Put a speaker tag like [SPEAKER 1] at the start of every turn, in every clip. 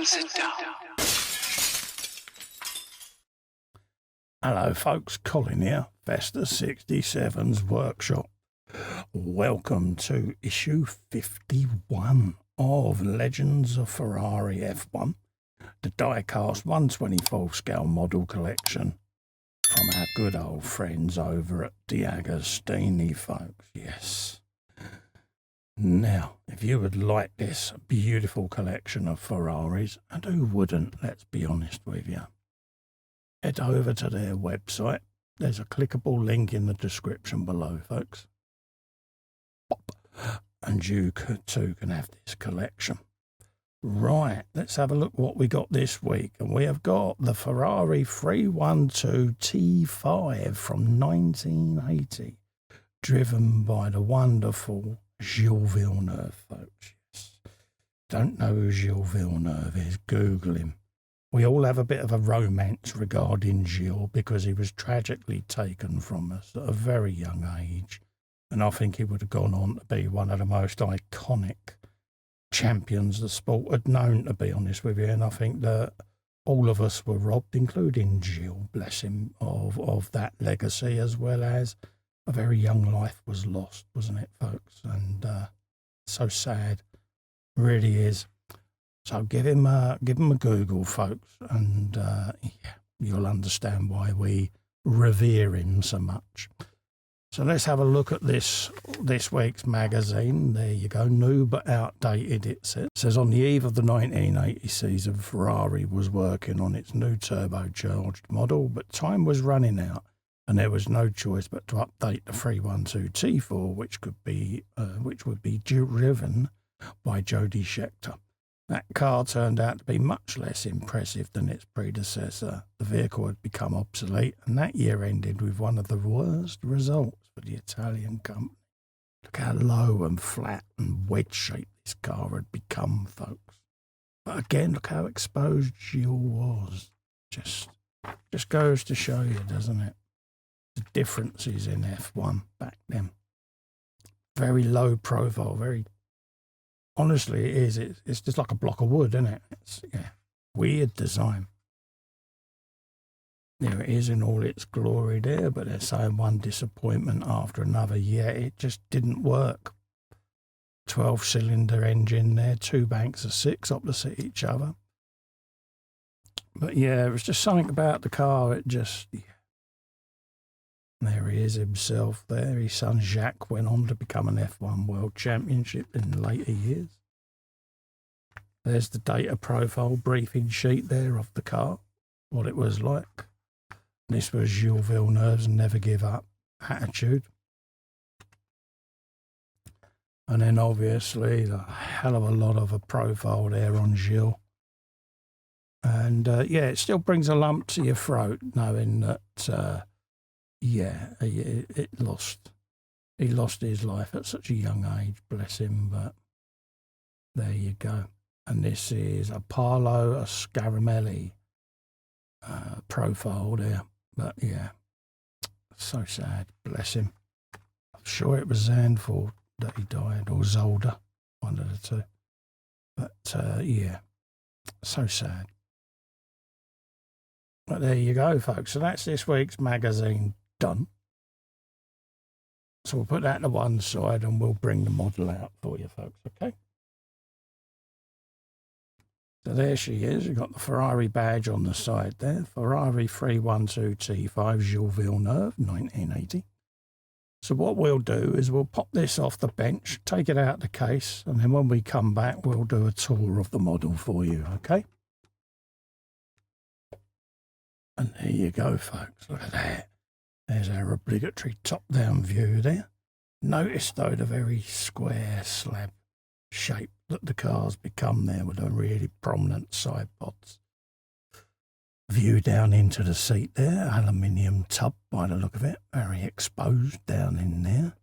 [SPEAKER 1] sit down.
[SPEAKER 2] Hello folks, Colin here, Vesta 67's workshop. Welcome to issue 51 of Legends of Ferrari F1, the die-cast 1/24 scale model collection from our good old friends over at DeAgostini, folks, yes. Now, if you would like this beautiful collection of Ferraris, and who wouldn't, let's be honest with you, head over to their website. There's a clickable link in the description below, folks. And you too can have this collection. Right, let's have a look what we got this week. And we have got the Ferrari 312 T5 from 1980, driven by the wonderful Gilles Villeneuve, folks. Yes. Don't know who Gilles Villeneuve is? Google him. We all have a bit of a romance regarding Gilles because he was tragically taken from us at a very young age. And I think he would have gone on to be one of the most iconic champions the sport had known, to be honest with you. And I think that all of us were robbed, including Gilles, bless him, of that legacy, as well as a very young life was lost, wasn't it, folks? And so sad, really is. So give him a Google, folks, and yeah, you'll understand why we revere him so much. So let's have a look at this week's magazine. There you go, new but outdated, it says. It says, on the eve of the 1980 season, Ferrari was working on its new turbocharged model, but time was running out, and there was no choice but to update the 312 T4, which would be driven by Jody Scheckter. That car turned out to be much less impressive than its predecessor. The vehicle had become obsolete, and that year ended with one of the worst results for the Italian company. Look how low and flat and wedge-shaped this car had become, folks. But again, look how exposed Gilles was. Just goes to show you, doesn't it? The differences in F1 back then. Very low profile, very... Honestly, it is. It's just like a block of wood, isn't it? It's, yeah, weird design. There it is in all its glory there, but they're saying one disappointment after another. Yeah, it just didn't work. 12-cylinder engine there, two banks of 6 opposite each other. But yeah, it was just something about the car. It just... Yeah. There he is himself there. His son Jacques went on to become an F1 World Championship in later years. There's the data profile briefing sheet there of the car, what it was like. This was Gilles Villeneuve's never give up attitude. And then obviously a hell of a lot of a profile there on Gilles. And yeah, it still brings a lump to your throat knowing that... yeah, he lost his life at such a young age, bless him, but there you go. And this is a Paolo Scaramelli profile there, but yeah, so sad, bless him. I'm sure it was Zandvoort that he died, or Zolder, one of the two. But yeah, so sad. But there you go, folks. So that's this week's magazine done. So we'll put that to one side and we'll bring the model out for you, folks, okay? So there she is. You've got the Ferrari badge on the side there. Ferrari 312 T5 Gilles Villeneuve, 1980. So what we'll do is we'll pop this off the bench, take it out of the case, and then when we come back, we'll do a tour of the model for you, okay? And there you go, folks. Look at that. There's our obligatory top-down view there. Notice, though, the very square slab shape that the car's become there with a really prominent side pods. View down into the seat there, aluminium tub by the look of it, very exposed down in there.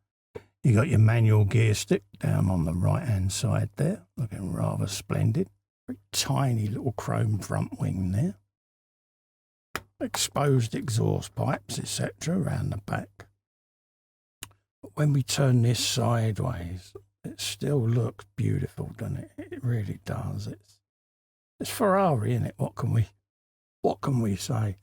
[SPEAKER 2] You got your manual gear stick down on the right-hand side there, looking rather splendid. Very tiny little chrome front wing there. Exposed exhaust pipes, etc. around the back. But when we turn this sideways, it still looks beautiful, doesn't it? It really does. It's Ferrari, isn't it? What can we say?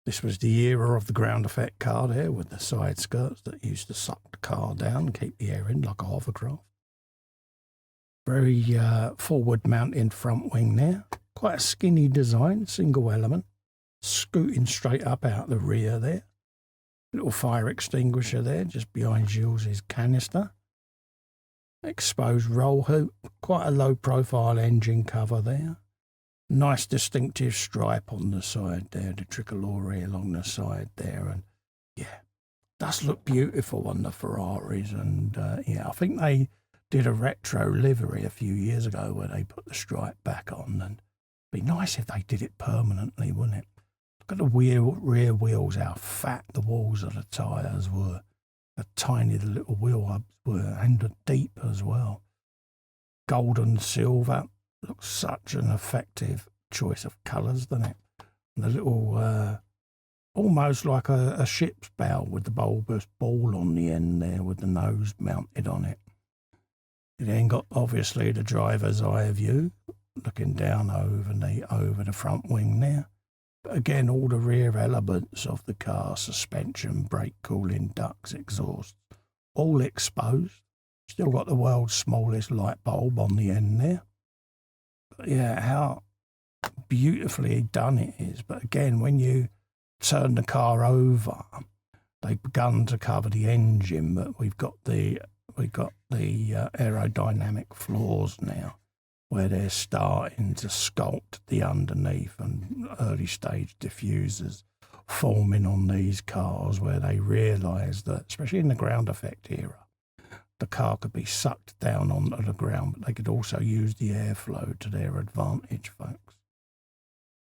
[SPEAKER 2] This was the era of the ground effect car there, with the side skirts that used to suck the car down and keep the air in like a hovercraft. Very forward mounted front wing there. Quite a skinny design, single element. Scooting straight up out the rear there. Little fire extinguisher there, just behind Gilles' canister. Exposed roll hoop, quite a low profile engine cover there. Nice distinctive stripe on the side there, the tricolore along the side there. And yeah, does look beautiful on the Ferraris. And yeah, I think they did a retro livery a few years ago where they put the stripe back on. And it'd be nice if they did it permanently, wouldn't it? Look at the rear wheels, how fat the walls of the tyres were. How tiny the little wheel hubs were, and the deep as well. Gold and silver looks such an effective choice of colours, doesn't it? And the little, almost like a ship's bow with the bulbous ball on the end there with the nose mounted on it. You then got obviously the driver's eye view, looking down over the front wing there. But again, all the rear elements of the car, suspension, brake cooling, ducts, exhaust, all exposed. Still got the world's smallest light bulb on the end there. But yeah, how beautifully done it is. But again, when you turn the car over, they've begun to cover the engine, but we've got the aerodynamic floors now, where they're starting to sculpt the underneath, and early stage diffusers forming on these cars, where they realise that, especially in the ground effect era, the car could be sucked down onto the ground, but they could also use the airflow to their advantage, folks.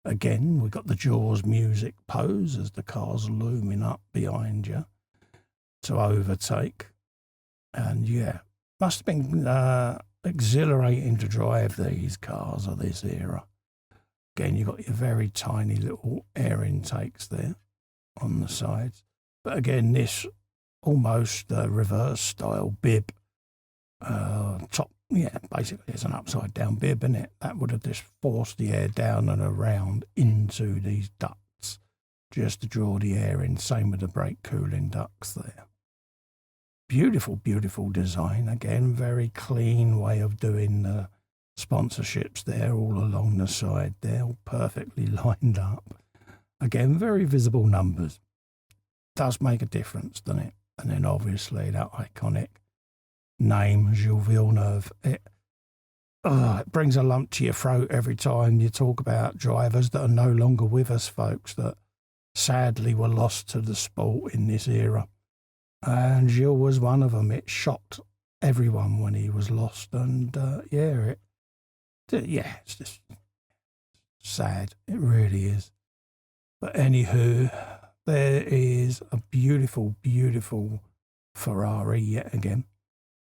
[SPEAKER 2] Again, we've got the Jaws music pose as the car's looming up behind you to overtake. And yeah, must have been exhilarating to drive these cars of this era. Again, you've got your very tiny little air intakes there on the sides. But again, this almost reverse style bib top, yeah, basically it's an upside down bib, isn't it? That would have just forced the air down and around into these ducts just to draw the air in. Same with the brake cooling ducts there. Beautiful, beautiful design. Again, very clean way of doing the sponsorships there, all along the side there, all perfectly lined up. Again, very visible numbers. Does make a difference, doesn't it? And then obviously that iconic name, Gilles Villeneuve. It brings a lump to your throat every time you talk about drivers that are no longer with us, folks, that sadly were lost to the sport in this era. And Gilles was one of them. It shocked everyone when he was lost. And it's just sad. It really is. But anywho, there is a beautiful, beautiful Ferrari yet again.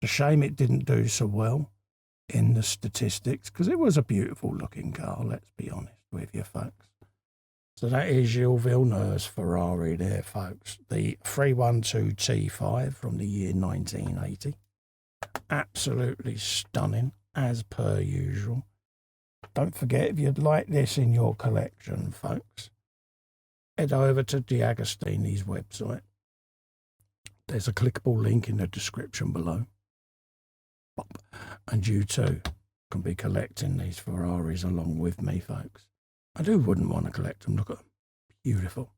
[SPEAKER 2] It's a shame it didn't do so well in the statistics, because it was a beautiful looking car, let's be honest with you, folks. So that is Gilles Villeneuve's Ferrari there, folks. The 312 T5 from the year 1980. Absolutely stunning, as per usual. Don't forget, if you'd like this in your collection, folks, head over to DeAgostini's website. There's a clickable link in the description below. And you too can be collecting these Ferraris along with me, folks. I wouldn't want to collect them. Look at them. Beautiful.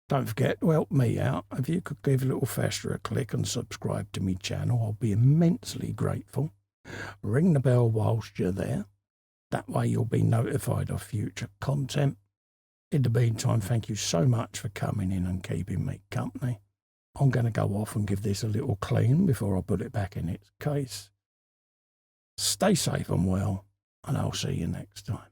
[SPEAKER 2] Don't forget to help me out. If you could give Little Fester a click and subscribe to my channel, I'll be immensely grateful. Ring the bell whilst you're there. That way you'll be notified of future content. In the meantime, thank you so much for coming in and keeping me company. I'm going to go off and give this a little clean before I put it back in its case. Stay safe and well, and I'll see you next time.